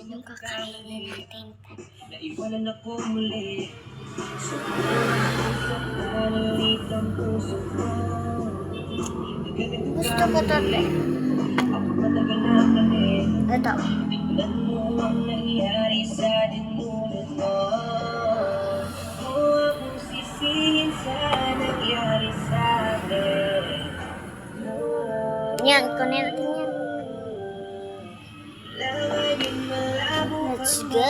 Anong kakainin natin? Naiwanan ako muli. Sa puso ko. Gusto ko to eh. Ako matagal na kami. Ito. Tingnan mo ang nangyari sa dinulot mo. O akong sisihin sa nangyari sa akin. Yan, kunin natin yan. Let's go.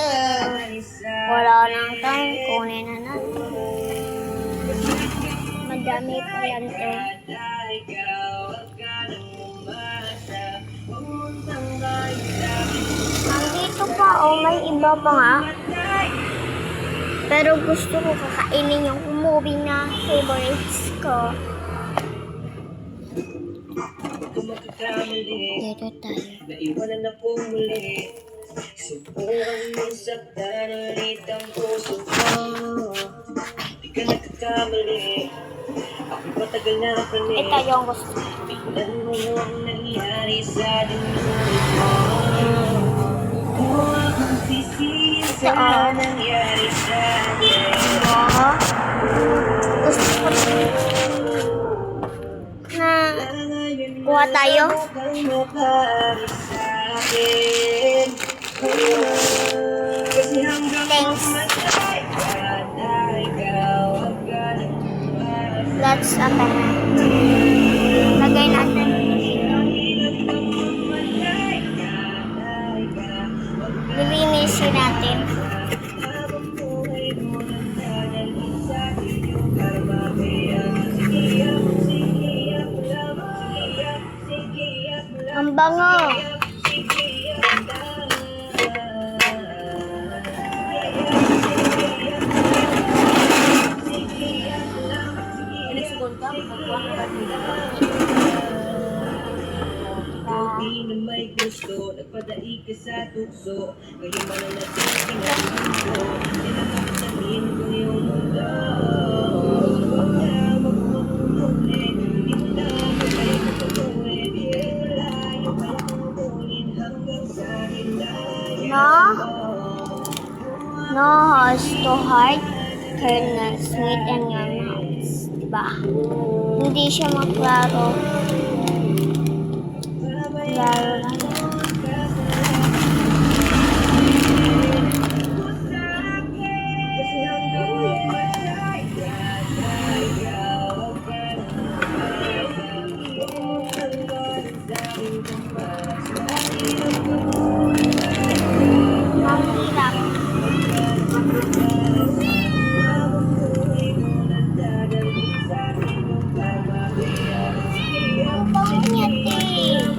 Wala nang time, kunin na natin. Madami pa yan to. Nandito pa, oh, may iba pa nga. Pero gusto ko kakainin yung movie na favorites ko. Dito tayo. Naiwanan ako muli. Subukan mong saktan ulit ang puso ko. Di ka nagkakamali. Ako patagal na kami. Ito yung gusto. Tingnan mo ang nangyari sa dinulot mo. Kung akong sisihin sa nangyari sa akin. Gusto ko na kuha tayo. Thanks. Let's open. Lagay natin. Lilinisin natin. Ang bango. Di na may gusto, nagpadaig ka sa tukso. Ngayon mananatiling ang mundo. Tinatatamin ko yung mundo. Huwag na magmumulit. Hindi mo na magay magpatuloy. Di ay malayo, kaya kumulin hanggang sa hilayan. No heart to heart, kernels meet in your mouths. Diba? Hindi siya maklaro. Klaro lang. Ang hirap. Ang pangit eh.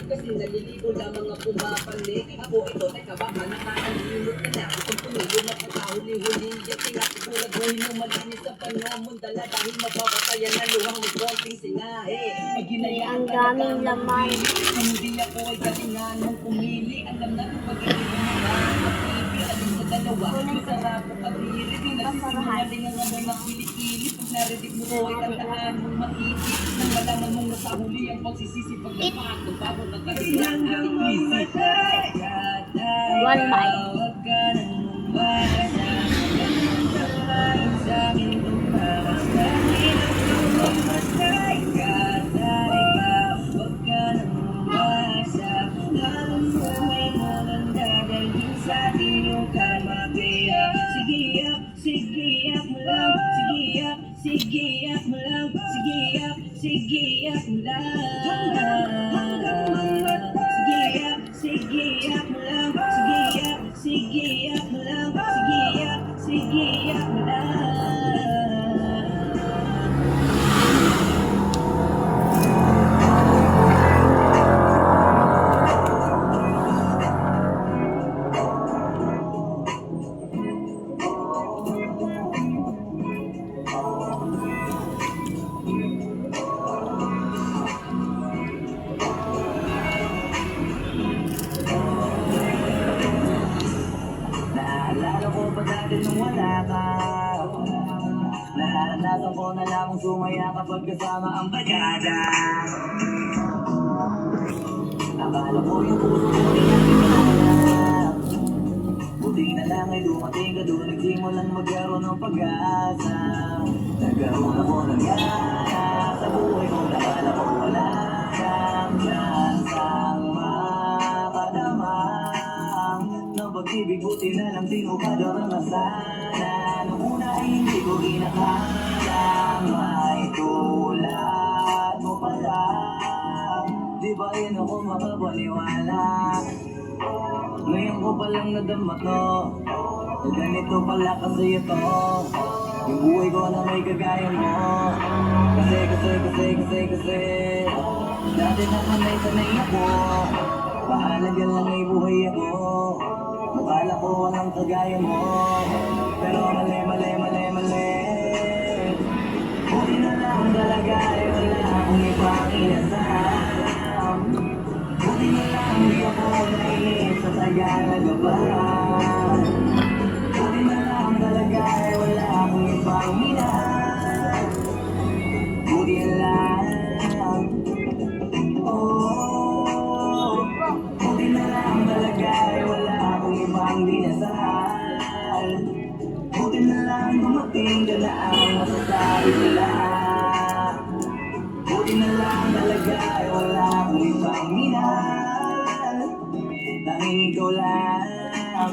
Kasi naliligo lamang ang pumapalik. Ako ito, teka baka nakakalimot ka na. Kung tumulong na pagkahuli-huli, yung pinakikulag mo mo malinis sa panomon. Dala dahil mababatayan na luhang may konting singahe. Ang daming laman. Hindi ako ay galingan mong pumili. Alam na kung pag-ibig mo na mapili. Alin sa dalawa, masarap o kadiri. Di nasisinungaling ang amoy ng kilikili. Pag narinig mo ko ay tandaan mong maisip. Nang malaman mong nasa huli ang pagsisisi. Pag napakot, bago na kasi ang ating isip. 1 bite. pa dati nung wala ka. Nararanasan ko na lamang sumaya kapag kasama ang bagada. Akala ko yung puso ko rin ang pinangarap. Buti na lang ay dumating ka doon, nagsimulang magkaroon ng pag-asa. Nagkaroon ako ng gana sa buhay ko, nakala ko wala kang chansang makadama ng pag-ibig. Buti na lang di ko kadaranasan. Nung una ay hindi ko inakala may tulad mo pala. Di ba yun ako makapaniwala? Ngayon ko palang nadama to, na ganito pala kasi ito. Yung buhay ko na may kagaya mo. Kasi dati naman ay sanay ako. Pahalagan lang ay buhay ako. Akala ko walang kagaya mo. Pero mali. Buti na lang talaga ay wala akong ibang inasam. Buti na lang di ako nainis sa tagaagapan. Buti na lang talaga ay wala akong ibang minahal. Buti na lang, oh. Buti na lang talaga ay wala akong ibang dinasal. Buti na lang dumating ka na ang masasabi ko lahat. Buti na lang talaga ay wala akong ibang minahal. Tanging ikaw lang.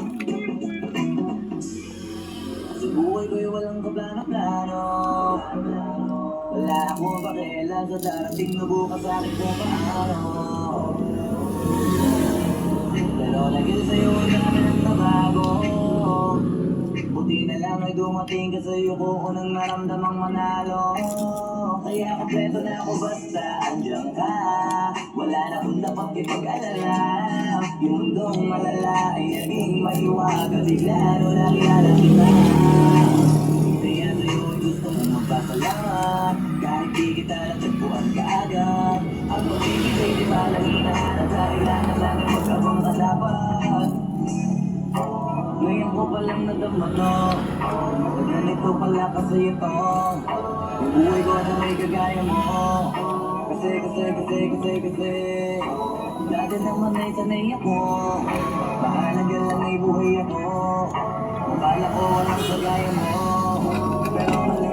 Sa buhay ko'y walang kaplano-plano. Wala akong pakialam sa darating na bukas sa akin kung paano. Pero dahil sa'yo ang dami ng nabago. Buti na lang ay dumating ka sa'yo ko nang naramdamang manalo. Kaya kompleto na ako basta andyan ka. Wala na akong dapat ipag-alala. Yung mundong malala ay naging maiwaga. Bigla no nakilala kita. Kaya sa'yo ay gusto mong magpasalamat. Kahit di kita natagpuan kaagad. Ang pag-ibig ay di ba lang hinahanap. Dahil lang na lang ay magkabang kadapat. Ngayon ko palang nadama to, na ganito pala kasi ito. Yung buhay ko na may kagaya mo. Kasi dati naman ay sanay ako. Mahalaga lang ay buhay ako. Akala ko walang kagaya mo. Pero mali.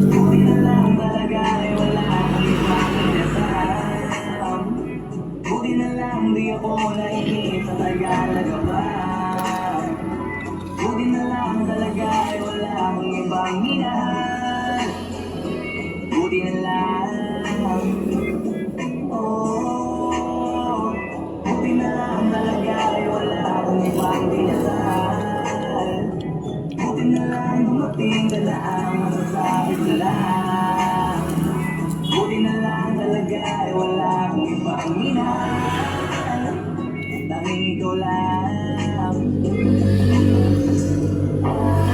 Buti na lang talaga ay wala akong ibang inasam. Buti na lang di ako nainis sa tagaagapan. Buti na lang talaga ay wala akong ibang minahal. Buti na lang, oh. Buti na lang talaga ay wala akong ibang dinasal. Buti na lang dumating ka na ang masasabi ko lang. Buti na lang talaga ay wala akong ibang minahal. Tanging ikaw lang.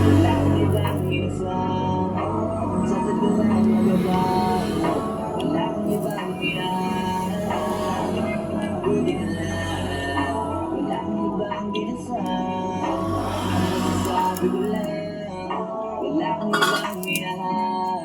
Wala akong ibang inasal. Sa tagalang magabang. Wala akong ibang minahal. Buti na lang. Wala akong ibang dinasal. Ang masasabi ko lang. Wala akong ibang minahal.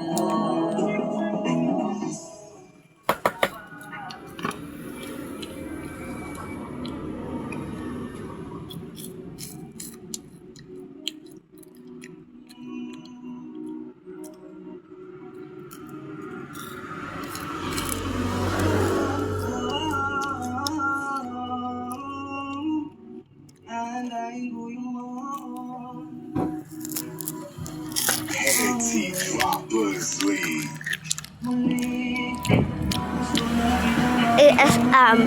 ASM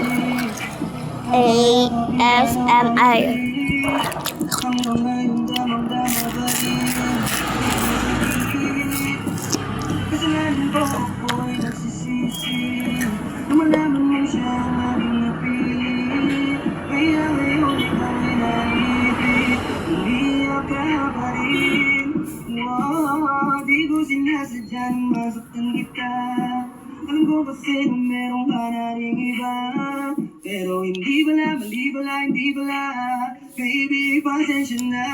ASMR. Kasalanan ko ako'y nagsisisi. Lumalaman mo siya ang aking napili. Kaya ngayon ikaw ay naibig. Hindi ako pa rin. Di ko sinasadyang masaktan kita. Alam ko kasi na meron ka na ring iba. Pero hindi bala, mali bala, hindi bala. Baby, pasensya na.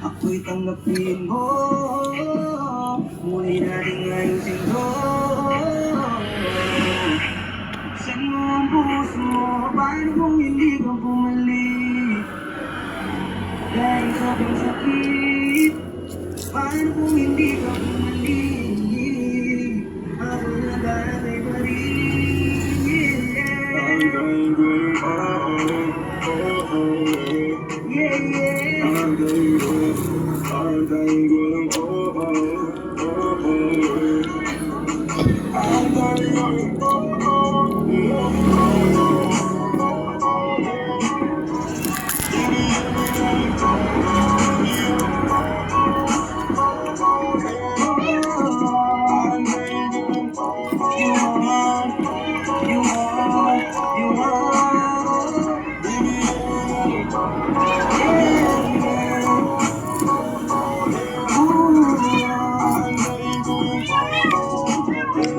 Ako'y tanggapin mo. Muli nating ayusin to. Saan mo ang puso mo? Paano kung hindi ka bumalik? Dahil sobrang sakit. Paano kung hindi ka bumalik? Ako naghanap ay balik. Hanggang gulo, Yeah, yeah. hanggang gulo, hanggang gulo,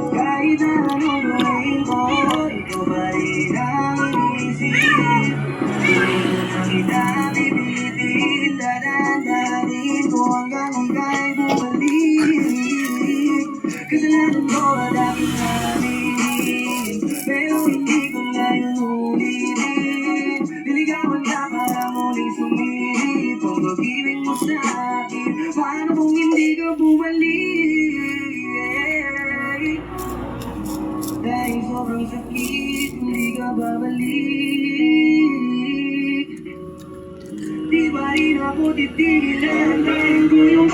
Kahit na anong gawin ko, ikaw pa rin ang inisip. Hindi ko kita pipilitin, dadaan-daanin ko hanggang ika'y bumalik. Kasalanan ko at aking aminin, pero hindi ko ngayon ulitin. Niligawan ka para muling sumilip ang pag-ibig mo sa akin. Paano kung hindi ka bumalik? Dahil sobrang sakit, hindi ka babalik. Di ba rin ako titigilan? Dahil ko yung